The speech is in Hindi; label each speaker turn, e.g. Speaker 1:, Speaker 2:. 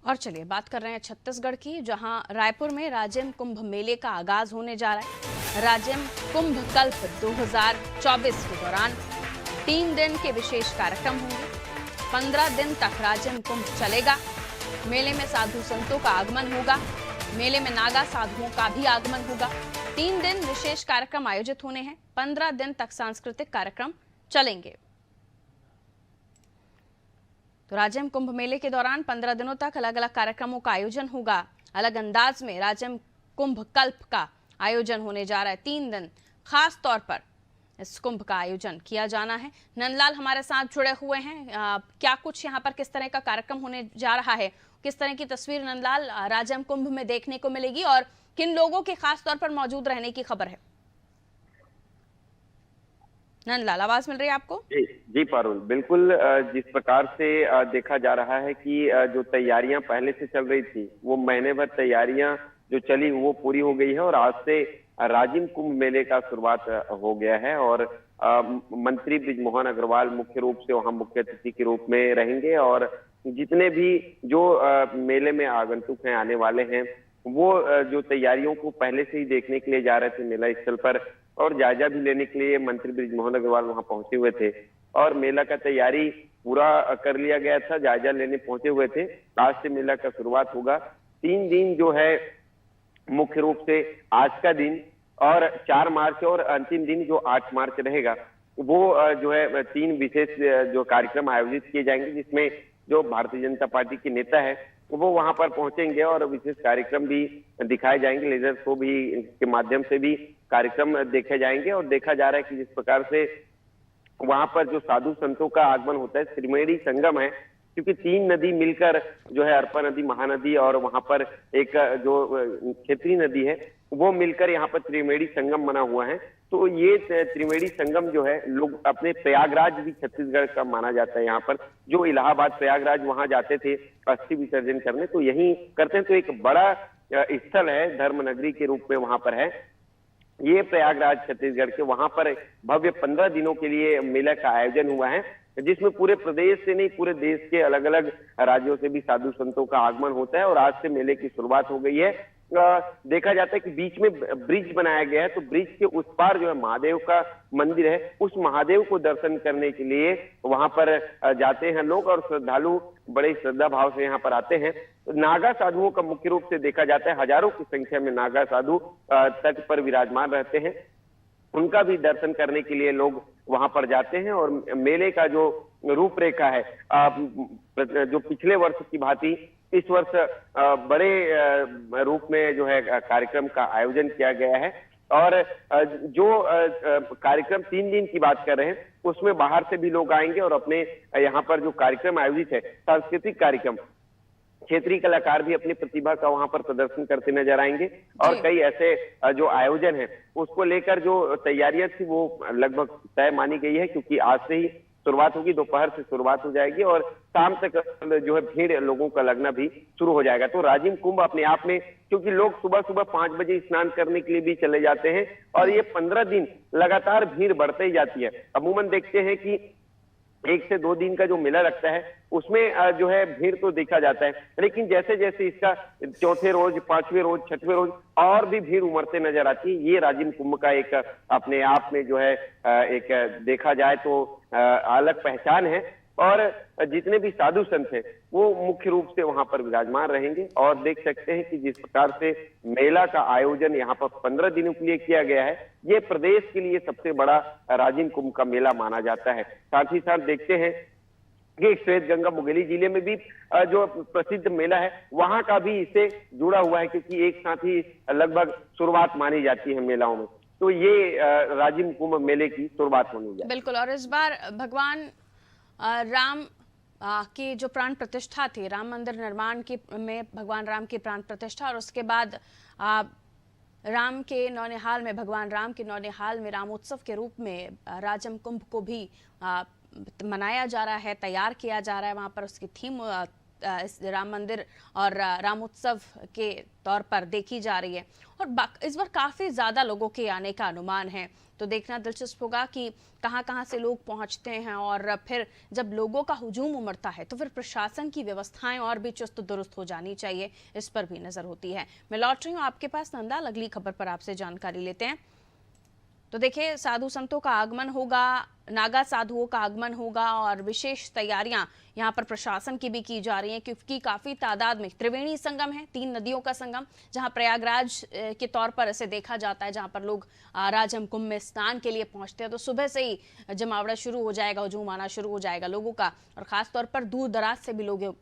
Speaker 1: और चलिए बात कर रहे हैं छत्तीसगढ़ की, जहां रायपुर में राजिम कुंभ मेले का आगाज होने जा रहा है। राजिम कुंभ कल्प 2024 के दौरान 3 दिन के विशेष कार्यक्रम होंगे। 15 दिन तक राजिम कुंभ चलेगा। मेले में साधु संतों का आगमन होगा। मेले में नागा साधुओं का भी आगमन होगा। 3 दिन विशेष कार्यक्रम आयोजित होने हैं। 15 दिन तक सांस्कृतिक कार्यक्रम चलेंगे। तो राजिम कुंभ मेले के दौरान 15 दिनों तक अलग अलग कार्यक्रमों का आयोजन होगा। अलग अंदाज में राजिम कुंभ कल्प का आयोजन होने जा रहा है। 3 दिन खास तौर पर इस कुंभ का आयोजन किया जाना है। नंदलाल हमारे साथ जुड़े हुए हैं। क्या कुछ यहाँ पर किस तरह का कार्यक्रम होने जा रहा है, किस तरह की तस्वीर नंदलाल राजिम कुंभ में देखने को मिलेगी और किन लोगों के खास तौर पर मौजूद रहने की खबर है? नंदलाल, आवाज मिल रही है आपको?
Speaker 2: जी जी पारुल, बिल्कुल। जिस प्रकार से देखा जा रहा है कि जो तैयारियां पहले से चल रही थी, वो महीने भर तैयारियां जो चली वो पूरी हो गई है और आज से राजिम कुंभ मेले का शुरुआत हो गया है। और मंत्री बृजमोहन अग्रवाल मुख्य रूप से वहां मुख्य अतिथि के रूप में रहेंगे और जितने भी जो मेले में आगंतुक हैं, आने वाले हैं, वो जो तैयारियों को पहले से ही देखने के लिए जा रहे थे मेला स्थल पर और जायजा भी लेने के लिए मंत्री बृजमोहन अग्रवाल वहां पहुंचे हुए थे और मेला का तैयारी पूरा कर लिया गया था। जायजा लेने पहुंचे हुए थे। आज से मेला का शुरुआत होगा। 3 दिन जो है, मुख्य रूप से आज का दिन और 4 मार्च और अंतिम दिन जो 8 मार्च रहेगा, वो जो है 3 विशेष जो कार्यक्रम आयोजित किए जाएंगे, जिसमें जो भारतीय जनता पार्टी के नेता है वो वहां पर पहुंचेंगे और विशेष कार्यक्रम भी दिखाए जाएंगे। लेजर शो भी के माध्यम से भी कार्यक्रम देखे जाएंगे और देखा जा रहा है कि जिस प्रकार से वहां पर जो साधु संतों का आगमन होता है, त्रिवेणी संगम है, क्योंकि 3 नदी मिलकर जो है अर्पा नदी, महानदी और वहां पर एक जो क्षेत्रीय नदी है वो मिलकर यहाँ पर त्रिवेणी संगम बना हुआ है। तो ये त्रिवेणी संगम जो है, लोग अपने प्रयागराज भी छत्तीसगढ़ का माना जाता है। यहाँ पर जो इलाहाबाद प्रयागराज वहां जाते थे अस्थि विसर्जन करने, तो यही करते हैं। तो एक बड़ा स्थल है, धर्म नगरी के रूप में वहां पर है ये प्रयागराज छत्तीसगढ़ के। वहां पर भव्य 15 दिनों के लिए मेला का आयोजन हुआ है, जिसमें पूरे प्रदेश से नहीं, पूरे देश के अलग अलग राज्यों से भी साधु संतों का आगमन होता है और आज से मेले की शुरुआत हो गई है। देखा जाता है कि बीच में ब्रिज बनाया गया है, तो ब्रिज के उस पार जो है महादेव का मंदिर है, उस महादेव को दर्शन करने के लिए वहां पर जाते हैं लोग और श्रद्धालु बड़े श्रद्धा भाव से यहाँ पर आते हैं। नागा साधुओं का मुख्य रूप से देखा जाता है, हजारों की संख्या में नागा साधु तट पर विराजमान रहते हैं। उनका भी दर्शन करने के लिए लोग वहां पर जाते हैं और मेले का जो रूपरेखा है, जो पिछले वर्ष की भांति इस वर्ष बड़े रूप में जो है कार्यक्रम का आयोजन किया गया है। और जो कार्यक्रम 3 दिन की बात कर रहे हैं, उसमें बाहर से भी लोग आएंगे और अपने यहाँ पर जो कार्यक्रम आयोजित है, सांस्कृतिक कार्यक्रम, क्षेत्रीय कलाकार भी अपनी प्रतिभा का वहां पर प्रदर्शन करते नजर आएंगे। और कई ऐसे जो आयोजन है उसको लेकर जो तैयारियां थी वो लगभग तय मानी गई है, क्योंकि आज से ही शुरुआत होगी, दोपहर से शुरुआत हो जाएगी और शाम तक जो है भीड़ लोगों का लगना भी शुरू हो जाएगा। तो राजिम कुंभ अपने आप में, क्योंकि लोग सुबह सुबह 5 बजे स्नान करने के लिए भी चले जाते हैं और ये 15 दिन लगातार भीड़ बढ़ते ही जाती है। अमूमन देखते हैं कि 1 से 2 दिन का जो मेला लगता है उसमें जो है भीड़ तो देखा जाता है, लेकिन जैसे जैसे इसका 4थे रोज, 5वें रोज, 6वें रोज और भी भीड़ उमड़ते नजर आती है। ये राजिम कुंभ का एक अपने आप में जो है एक देखा जाए तो अलग पहचान है। और जितने भी साधु संत हैं वो मुख्य रूप से वहां पर विराजमान रहेंगे और देख सकते हैं कि जिस प्रकार से मेला का आयोजन यहाँ पर 15 दिनों के लिए किया गया है, ये प्रदेश के लिए सबसे बड़ा राजिम कुंभ का मेला माना जाता है। साथ ही साथ देखते हैं कि श्वेत गंगा मुंगेली जिले में भी जो प्रसिद्ध मेला है वहां का भी इससे जुड़ा हुआ है, क्योंकि एक साथ ही लगभग शुरुआत मानी जाती है मेलाओं में। तो ये राजिम कुंभ मेले की शुरुआत होनी है।
Speaker 1: बिल्कुल। और इस बार भगवान राम की जो प्राण प्रतिष्ठा थी, राम मंदिर निर्माण की में भगवान राम की प्राण प्रतिष्ठा और उसके बाद राम के नौनिहाल में, भगवान राम के नौनिहाल में रामोत्सव के रूप में राजिम कुंभ को भी मनाया जा रहा है, तैयार किया जा रहा है। वहाँ पर उसकी थीम इस राम मंदिर और राम उत्सव के तौर पर देखी जा रही है और इस बार काफी ज्यादा लोगों के आने का अनुमान है। तो देखना दिलचस्प होगा कि कहां-कहां से लोग पहुंचते हैं और फिर जब लोगों का हुजूम उमड़ता है तो फिर प्रशासन की व्यवस्थाएं और भी चुस्त दुरुस्त हो जानी चाहिए, इस पर भी नजर होती है। मैं लौट रही हूँ आपके पास नंदा, अगली खबर पर आपसे जानकारी लेते हैं। तो देखिए, साधु संतों का आगमन होगा, नागा साधुओं का आगमन होगा और विशेष तैयारियां यहां पर प्रशासन की भी की जा रही हैं क्योंकि काफी तादाद में त्रिवेणी संगम है, 3 नदियों का संगम, जहां प्रयागराज के तौर पर इसे देखा जाता है, जहां पर लोग राजम कुंभ में स्नान के लिए पहुंचते हैं। तो सुबह से ही जमावड़ा शुरू हो जाएगा, हुजूम आना शुरू हो जाएगा लोगों का और खासतौर पर दूर दराज से भी लोग